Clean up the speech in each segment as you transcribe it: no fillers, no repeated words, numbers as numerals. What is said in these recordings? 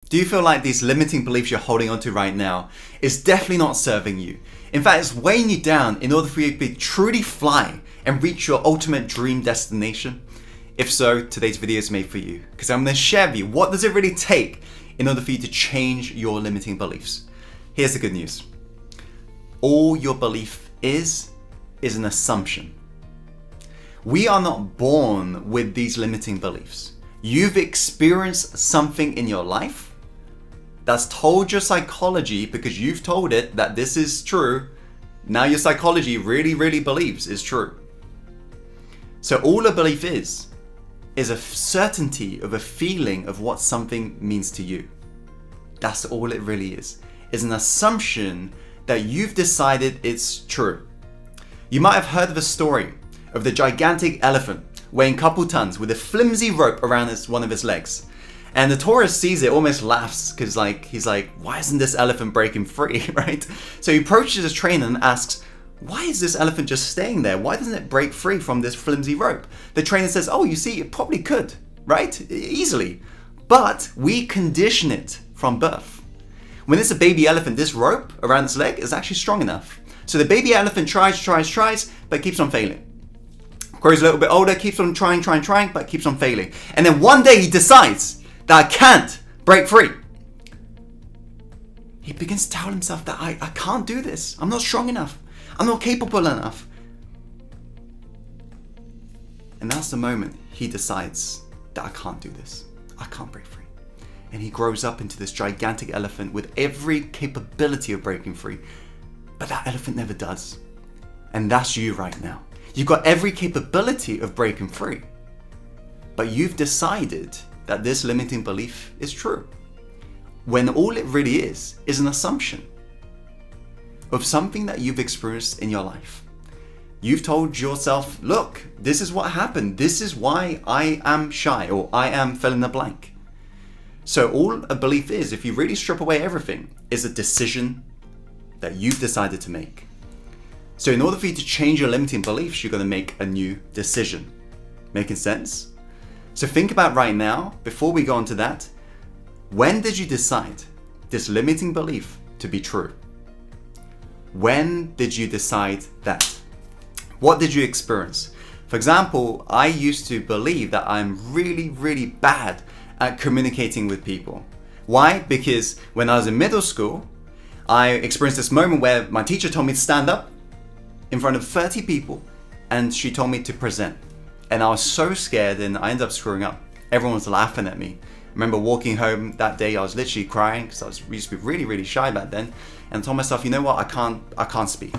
Do you feel like these limiting beliefs you're holding onto right now is definitely not serving you? In fact, it's weighing you down in order for you to truly fly and reach your ultimate dream destination? If so, today's video is made for you, because I'm going to share with you what does it really take in order for you to change your limiting beliefs. Here's the good news. All your belief is an assumption. We are not born with these limiting beliefs. You've experienced something in your life that's told your psychology, because you've told it that this is true. Now your psychology really believes is true. So all a belief is a certainty of a feeling of what something means to you. That's all it really is an assumption that you've decided it's true. You might have heard of a story of the gigantic elephant weighing a couple tons with a flimsy rope around one of his legs. And the tourist sees it, almost laughs, because he's like, why isn't this elephant breaking free, right? So he approaches his trainer and asks, why is this elephant just staying there? Why doesn't it break free from this flimsy rope? The trainer says, oh, you see, it probably could, right? Easily. But we condition it from birth. When it's a baby elephant, this rope around its leg is actually strong enough. So the baby elephant tries, but keeps on failing. Grows a little bit older, keeps on trying, but keeps on failing. And then one day he decides that I can't break free. He begins to tell himself that I can't do this. I'm not strong enough. I'm not capable enough. And that's the moment he decides that I can't do this. I can't break free. And he grows up into this gigantic elephant with every capability of breaking free. But that elephant never does. And that's you right now. You've got every capability of breaking free. But you've decided that this limiting belief is true, when all it really is an assumption of something that you've experienced in your life. You've told yourself, look, this is what happened. This is why I am shy, or I am fill in the blank. So all a belief is, if you really strip away everything, is a decision that you've decided to make. So in order for you to change your limiting beliefs, you're going to make a new decision. Making sense? So think about right now, before we go on to that, when did you decide this limiting belief to be true? When did you decide that? What did you experience? For example, I used to believe that I'm really bad at communicating with people. Why? Because when I was in middle school, I experienced this moment where my teacher told me to stand up in front of 30 people, and she told me to present. And I was so scared, and I ended up screwing up. Everyone was laughing at me. I remember walking home that day, I was literally crying because I used to be really shy back then. And I told myself, you know what, I can't speak.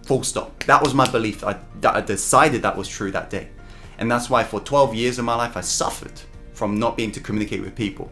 Full stop. That was my belief. I decided that was true that day. And that's why for 12 years of my life, I suffered from not being able to communicate with people.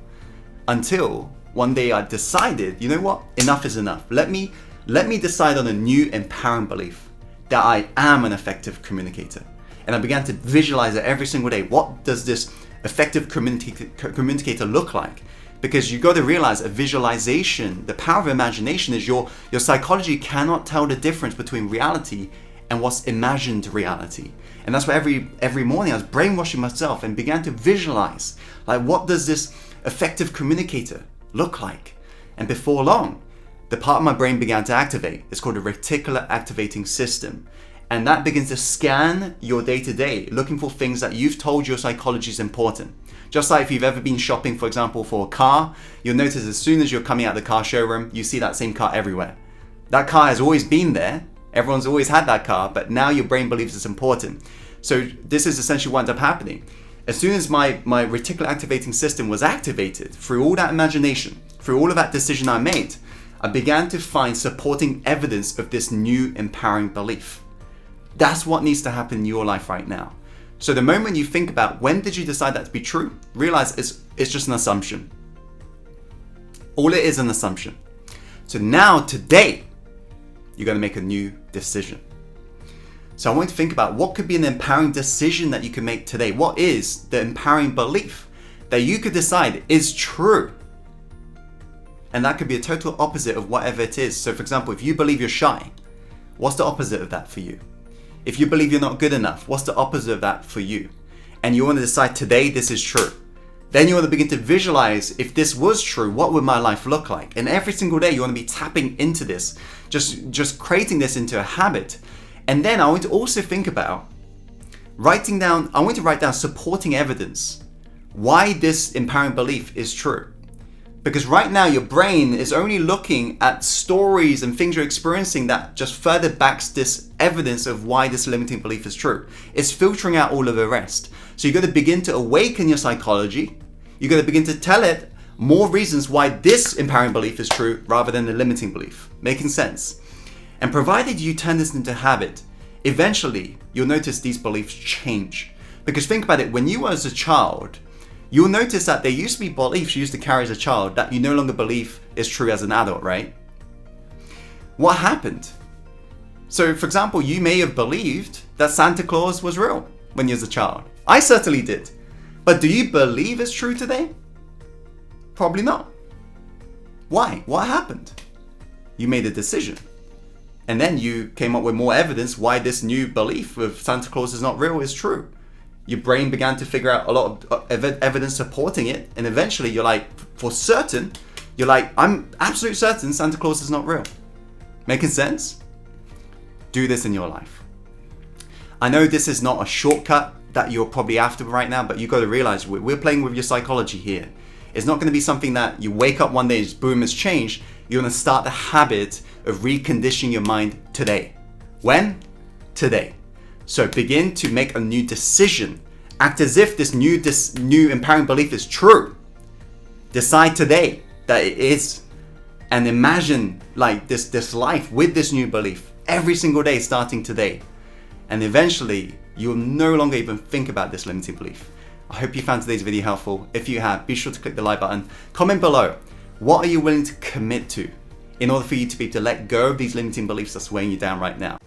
Until one day I decided, you know what, enough is enough. Let me decide on a new empowering belief that I am an effective communicator. And I began to visualize it every single day. What does this effective communicator look like? Because you got to realize a visualization, the power of imagination is your psychology cannot tell the difference between reality and what's imagined reality. And that's why every morning I was brainwashing myself and began to visualize, like, what does this effective communicator look like? And before long, the part of my brain began to activate. It's called a reticular activating system. And that begins to scan your day-to-day, looking for things that you've told your psychology is important. Just like if you've ever been shopping, for example, for a car, you'll notice as soon as you're coming out of the car showroom, you see that same car everywhere. That car has always been there. Everyone's always had that car, but now your brain believes it's important. So this is essentially what ended up happening. As soon as my reticular activating system was activated, through all that imagination, through all of that decision I made, I began to find supporting evidence of this new empowering belief. That's what needs to happen in your life right now. So the moment you think about when did you decide that to be true, realize it's just an assumption. All it is an assumption. So now, today, you're going to make a new decision. So I want you to think about what could be an empowering decision that you can make today. What is the empowering belief that you could decide is true? And that could be a total opposite of whatever it is. So for example, if you believe you're shy, what's the opposite of that for you? If you believe you're not good enough, what's the opposite of that for you? And you want to decide today this is true. Then you want to begin to visualize, if this was true, what would my life look like? And every single day you want to be tapping into this, just creating this into a habit. And then I want to also think about I want to write down supporting evidence why this empowering belief is true. Because right now your brain is only looking at stories and things you're experiencing that just further backs this evidence of why this limiting belief is true. It's filtering out all of the rest. So you've got to begin to awaken your psychology. You've got to begin to tell it more reasons why this empowering belief is true rather than the limiting belief. Making sense? And provided you turn this into habit, eventually you'll notice these beliefs change. Because think about it, when you were as a child, you'll notice that there used to be beliefs you used to carry as a child that you no longer believe is true as an adult, right? What happened? So for example, you may have believed that Santa Claus was real when you was a child. I certainly did. But do you believe it's true today? Probably not. Why? What happened? You made a decision. And then you came up with more evidence why this new belief of Santa Claus is not real is true. Your brain began to figure out a lot of evidence supporting it. And eventually you're like, for certain, you're like, I'm absolutely certain Santa Claus is not real. Making sense? Do this in your life. I know this is not a shortcut that you're probably after right now, but you've got to realize we're playing with your psychology here. It's not going to be something that you wake up one day and boom, it's changed. You're going to start the habit of reconditioning your mind today. When? Today. So begin to make a new decision. Act as if this new empowering belief is true. Decide today that it is. And imagine like this life with this new belief every single day starting today. And eventually you'll no longer even think about this limiting belief. I hope you found today's video helpful. If you have, be sure to click the like button. Comment below. What are you willing to commit to in order for you to be able to let go of these limiting beliefs that's weighing you down right now?